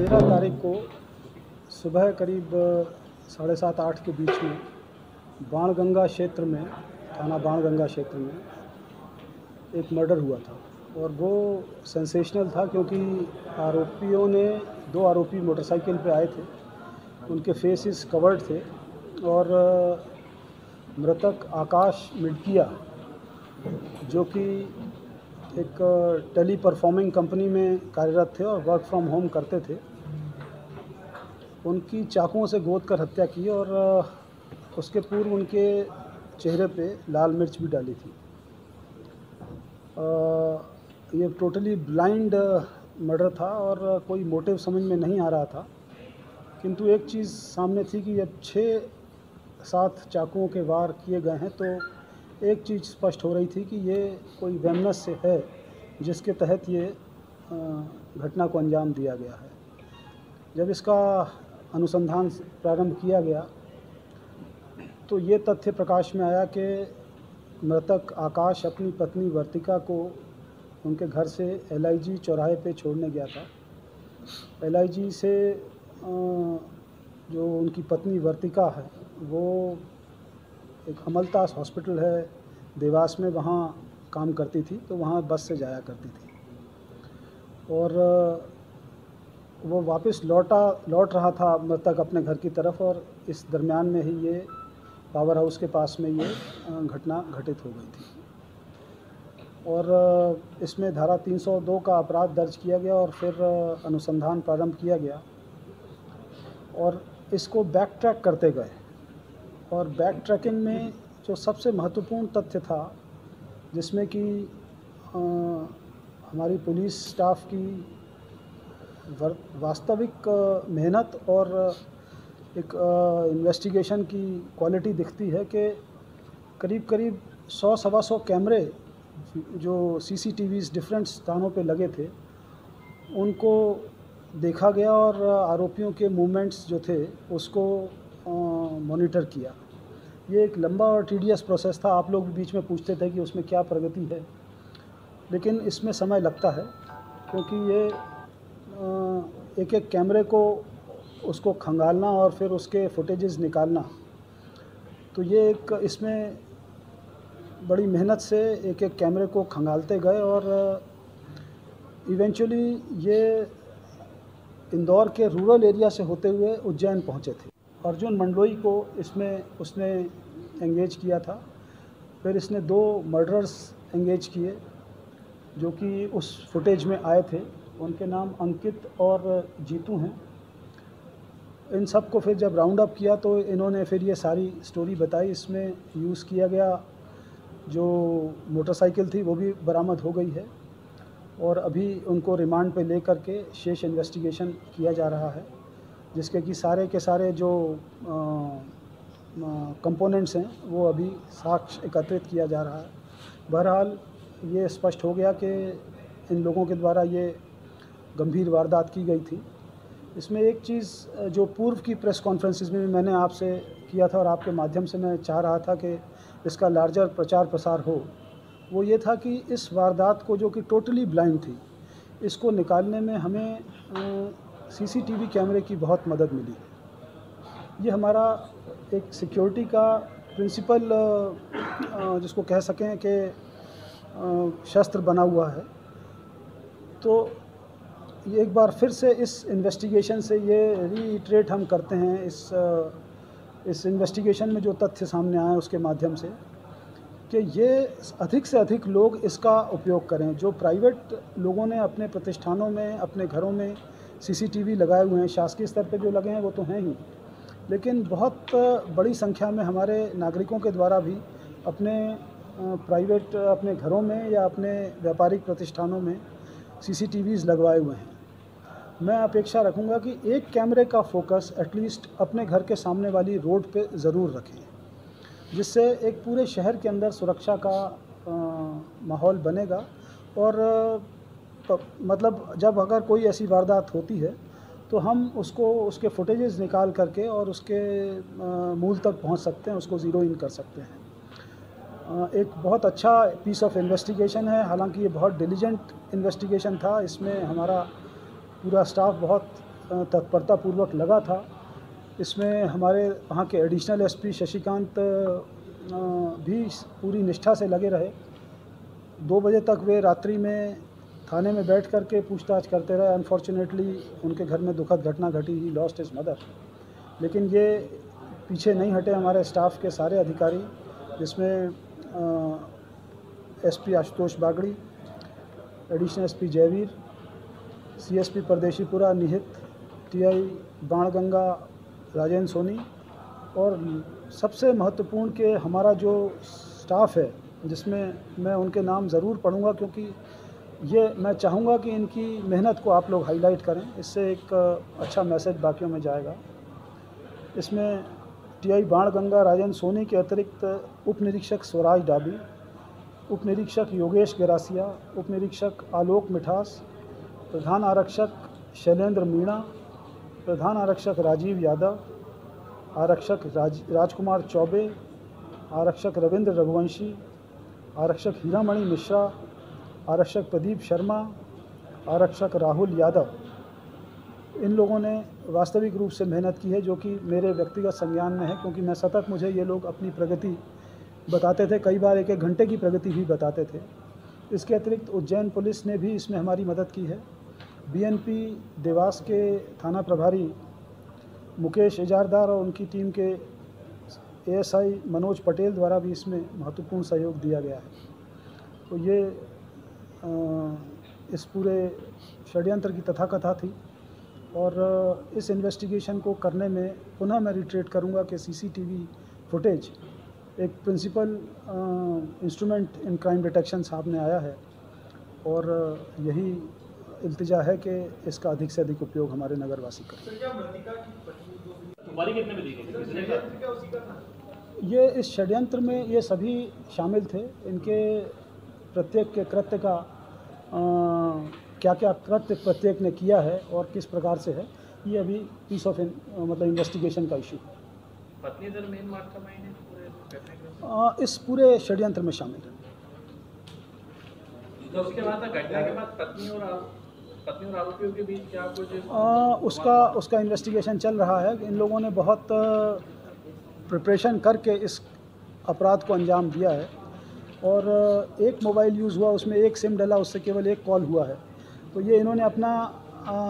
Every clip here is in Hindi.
13 तारीख को सुबह करीब 7:30-8 के बीच में बाणगंगा क्षेत्र में, थाना बाणगंगा क्षेत्र में एक मर्डर हुआ था। और वो सेंसेशनल था क्योंकि दो आरोपी मोटरसाइकिल पे आए थे, उनके फेसेस कवर्ड थे और मृतक आकाश मिडकिया जो कि एक टेली परफॉर्मिंग कंपनी में कार्यरत थे और वर्क फ्रॉम होम करते थे, उनकी चाकुओं से गोद कर हत्या की और उसके पूर्व उनके चेहरे पे लाल मिर्च भी डाली थी। ये टोटली ब्लाइंड मर्डर था और कोई मोटिव समझ में नहीं आ रहा था, किंतु एक चीज़ सामने थी कि जब 6-7 चाकुओं के वार किए गए हैं तो एक चीज़ स्पष्ट हो रही थी कि ये कोई वैमनस्य से है जिसके तहत ये घटना को अंजाम दिया गया है। जब इसका अनुसंधान प्रारंभ किया गया तो ये तथ्य प्रकाश में आया कि मृतक आकाश अपनी पत्नी वर्तिका को उनके घर से LIG चौराहे पे छोड़ने गया था। LIG से जो उनकी पत्नी वर्तिका है वो एक हमलतास हॉस्पिटल है देवास में, वहाँ काम करती थी, तो वहाँ बस से जाया करती थी और वो वापस लौट रहा था मृतक अपने घर की तरफ और इस दरमियान में ही ये पावर हाउस के पास में ये घटना घटित हो गई थी। और इसमें धारा 302 का अपराध दर्ज किया गया और फिर अनुसंधान प्रारंभ किया गया और इसको बैक ट्रैक करते गए। और बैक ट्रैकिंग में जो सबसे महत्वपूर्ण तथ्य था, जिसमें कि हमारी पुलिस स्टाफ की वास्तविक मेहनत और एक इन्वेस्टिगेशन की क्वालिटी दिखती है कि करीब 100-125 कैमरे जो CCTVs डिफरेंट स्थानों पे लगे थे उनको देखा गया और आरोपियों के मूवमेंट्स जो थे उसको मॉनिटर किया। ये एक लंबा और टीडियस प्रोसेस था। आप लोग भी बीच में पूछते थे कि उसमें क्या प्रगति है, लेकिन इसमें समय लगता है क्योंकि ये एक कैमरे को उसको खंगालना और फिर उसके फुटेजेस निकालना, तो ये एक इसमें बड़ी मेहनत से एक कैमरे को खंगालते गए और इवेंचुअली ये इंदौर के रूरल एरिया से होते हुए उज्जैन पहुँचे थे। अर्जुन मंडलोई को इसमें उसने एंगेज किया था। फिर इसने 2 मर्डरर्स एंगेज किए जो कि उस फुटेज में आए थे, उनके नाम अंकित और जीतू हैं। इन सब को फिर जब राउंड अप किया तो इन्होंने फिर ये सारी स्टोरी बताई। इसमें यूज़ किया गया जो मोटरसाइकिल थी वो भी बरामद हो गई है और अभी उनको रिमांड पे ले कर के शेष इन्वेस्टिगेशन किया जा रहा है, जिसके कि सारे के सारे जो कंपोनेंट्स हैं वो अभी साक्ष्य एकत्रित किया जा रहा है। बहरहाल ये स्पष्ट हो गया कि इन लोगों के द्वारा ये गंभीर वारदात की गई थी। इसमें एक चीज़ जो पूर्व की प्रेस कॉन्फ्रेंसेस में भी मैंने आपसे किया था और आपके माध्यम से मैं चाह रहा था कि इसका लार्जर प्रचार प्रसार हो, वो ये था कि इस वारदात को जो कि टोटली ब्लाइंड थी, इसको निकालने में हमें CCTV कैमरे की बहुत मदद मिली। ये हमारा एक सिक्योरिटी का प्रिंसिपल जिसको कह सकें कि शस्त्र बना हुआ है। तो ये एक बार फिर से इस इन्वेस्टिगेशन से ये रीइटरेट हम करते हैं, इस इन्वेस्टिगेशन में जो तथ्य सामने आए उसके माध्यम से, कि ये अधिक से अधिक लोग इसका उपयोग करें। जो प्राइवेट लोगों ने अपने प्रतिष्ठानों में, अपने घरों में CCTV लगाए हुए हैं, शासकीय स्तर पे जो लगे हैं वो तो हैं ही, लेकिन बहुत बड़ी संख्या में हमारे नागरिकों के द्वारा भी अपने प्राइवेट अपने घरों में या अपने व्यापारिक प्रतिष्ठानों में CCTVs लगवाए हुए हैं। मैं अपेक्षा रखूँगा कि एक कैमरे का फोकस एटलीस्ट अपने घर के सामने वाली रोड पे ज़रूर रखें, जिससे एक पूरे शहर के अंदर सुरक्षा का माहौल बनेगा। और मतलब जब अगर कोई ऐसी वारदात होती है तो हम उसको उसके फुटेजेस निकाल करके और उसके मूल तक पहुंच सकते हैं, उसको ज़ीरो इन कर सकते हैं। एक बहुत अच्छा पीस ऑफ इन्वेस्टिगेशन है। हालांकि ये बहुत डिलीजेंट इन्वेस्टिगेशन था, इसमें हमारा पूरा स्टाफ बहुत तत्परतापूर्वक लगा था। इसमें हमारे वहाँ के एडिशनल एसपी शशिकांत भी पूरी निष्ठा से लगे रहे। 2 बजे तक वे रात्रि में थाने में बैठ कर के पूछताछ करते रहे। अनफॉर्चुनेटली उनके घर में दुखद घटना घटी, ही लॉस्ट हिज मदर। लेकिन ये पीछे नहीं हटे हमारे स्टाफ के सारे अधिकारी, जिसमें SP Ashutosh Bagri, additional SP Jaiveer, CSP Pardeshipura Nihit, TI Banganga Rajendra Soni, और सबसे महत्वपूर्ण कि हमारा जो स्टाफ है, जिसमें मैं उनके नाम ज़रूर पढ़ूंगा, क्योंकि ये मैं चाहूँगा कि इनकी मेहनत को आप लोग हाईलाइट करें। इससे एक अच्छा मैसेज बाकियों में जाएगा। इसमें टीआई बाणगंगा राजेंद्र सोनी के अतिरिक्त उप निरीक्षक स्वराज डाबी, उप निरीक्षक योगेश गरासिया, उप निरीक्षक आलोक मिठास, प्रधान आरक्षक शैलेंद्र मीणा, प्रधान आरक्षक राजीव यादव, आरक्षक राजकुमार चौबे, आरक्षक रविंद्र रघुवंशी, आरक्षक हीरामणि मिश्रा, आरक्षक प्रदीप शर्मा, आरक्षक राहुल यादव। इन लोगों ने वास्तविक रूप से मेहनत की है, जो कि मेरे व्यक्तिगत संज्ञान में है, क्योंकि मैं सतत मुझे ये लोग अपनी प्रगति बताते थे। कई बार 1-1 घंटे की प्रगति भी बताते थे। इसके अतिरिक्त उज्जैन पुलिस ने भी इसमें हमारी मदद की है। बीएनपी देवास के थाना प्रभारी मुकेश इजारदार और उनकी टीम के एएसआई मनोज पटेल द्वारा भी इसमें महत्वपूर्ण सहयोग दिया गया है। तो ये इस पूरे षड्यंत्र की तथाकथा थी, और इस इन्वेस्टिगेशन को करने में पुनः मैं रिट्रेट करूंगा कि सीसीटीवी फुटेज एक principal instrument in crime detection सामने आया है, और यही इल्तिजा है कि इसका अधिक से अधिक उपयोग हमारे नगरवासी करें। ये इस षड्यंत्र में ये सभी शामिल थे। इनके प्रत्येक के कृत्य का क्या क्या कृत्य प्रत्येक ने किया है और किस प्रकार से है, ये अभी पीस ऑफ मतलब इन्वेस्टिगेशन का इशू है। पत्नी दर मेन मास्टरमाइंड है इस पूरे षड्यंत्र में शामिल है। तो उसके बाद घटना के बाद पत्नी और आरोपियों के बीच क्या कुछ उसका इन्वेस्टिगेशन चल रहा है। इन लोगों ने बहुत प्रिपरेशन करके इस अपराध को अंजाम दिया है, और एक मोबाइल यूज़ हुआ, उसमें एक सिम डला, उससे केवल एक कॉल हुआ है। तो ये इन्होंने अपना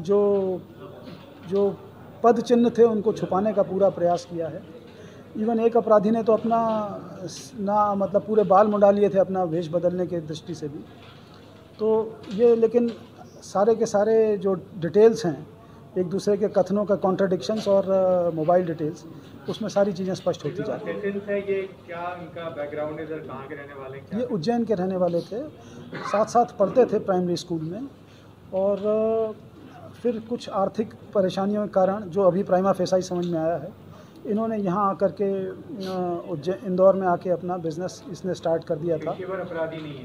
जो पद चिन्ह थे उनको छुपाने का पूरा प्रयास किया है। इवन एक अपराधी ने तो अपना मतलब पूरे बाल मुंडा लिए थे अपना वेश बदलने के दृष्टि से भी। तो ये लेकिन सारे के सारे जो डिटेल्स हैं, एक दूसरे के कथनों का कॉन्ट्राडिक्शंस और मोबाइल डिटेल्स, उसमें सारी चीज़ें स्पष्ट होती जाती हैं। ये क्या इनका बैकग्राउंड है, सर कहाँ के रहने वाले हैं? ये उज्जैन के रहने वाले थे, साथ साथ पढ़ते थे प्राइमरी स्कूल में, और फिर कुछ आर्थिक परेशानियों के कारण, जो अभी प्राइमा फेसाई समझ में आया है, इन्होंने यहाँ आकर के इंदौर में आके अपना बिजनेस इसने स्टार्ट कर दिया था। अपराधी नहीं है?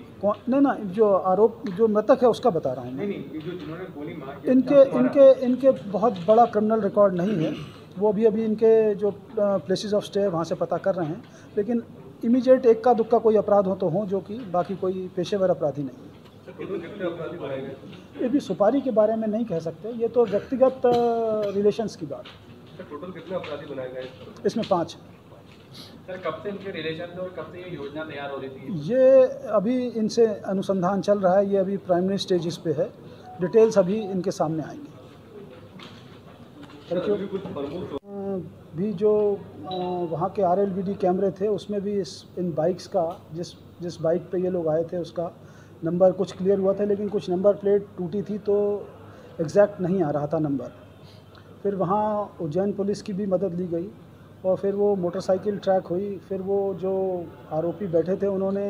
नहीं, जो मृतक है उसका बता रहा हूँ मैं। नहीं, जो जिन्होंने गोली मारी, इनके बहुत बड़ा क्रिमिनल रिकॉर्ड नहीं है। वो अभी इनके जो प्लेसेस ऑफ स्टे है वहाँ से पता कर रहे हैं, लेकिन इमीडिएट एक्का दुक्का कोई अपराध हो तो हों, जो कि बाकी कोई पेशेवर अपराधी नहीं है। ये भी सुपारी के बारे में नहीं कह सकते, ये तो व्यक्तिगत रिलेशंस की बात है। टोटल कितने अपराधी बनाए गए? इसमें 5 हैं। सर कब से इनके रिलेशन थे और कब से ये योजना तैयार हो रही थी? ये अभी इनसे अनुसंधान चल रहा है, ये अभी प्राइमरी स्टेजेस पे है। डिटेल्स अभी इनके सामने आएंगे। भी जो वहाँ के RLVD कैमरे थे, उसमें भी इन बाइक्स का जिस बाइक पे ये लोग आए थे उसका नंबर कुछ क्लियर हुआ था, लेकिन कुछ नंबर प्लेट टूटी थी तो एग्जैक्ट नहीं आ रहा था नंबर। फिर वहाँ उज्जैन पुलिस की भी मदद ली गई, और फिर वो मोटरसाइकिल ट्रैक हुई। फिर वो जो आरोपी बैठे थे उन्होंने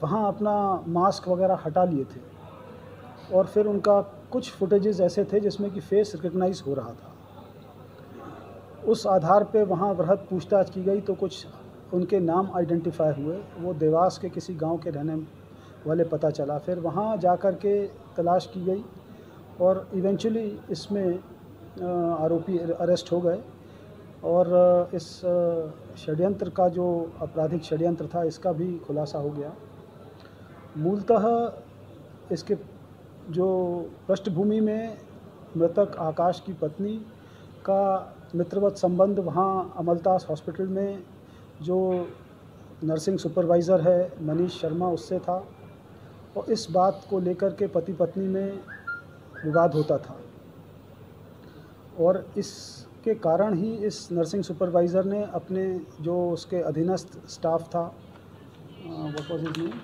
वहाँ अपना मास्क वगैरह हटा लिए थे, और फिर उनका कुछ फुटेजेस ऐसे थे जिसमें कि फेस रिकग्नाइज हो रहा था। उस आधार पे वहाँ वृहद पूछताछ की गई तो कुछ उनके नाम आइडेंटिफाई हुए। वो देवास के किसी गांव के रहने वाले पता चला। फिर वहाँ जाकर के तलाश की गई, और इवेंचुअली इसमें आरोपी अरेस्ट हो गए, और इस षड्यंत्र का जो आपराधिक षड्यंत्र था इसका भी खुलासा हो गया। मूलतः इसके जो पृष्ठभूमि में मृतक आकाश की पत्नी का मित्रवत संबंध वहाँ अमलतास हॉस्पिटल में जो नर्सिंग सुपरवाइज़र है मनीष शर्मा उससे था, और इस बात को लेकर के पति पत्नी में विवाद होता था, और इसके कारण ही इस नर्सिंग सुपरवाइज़र ने अपने जो उसके अधीनस्थ स्टाफ था, व्हाट वाज हिज नेम,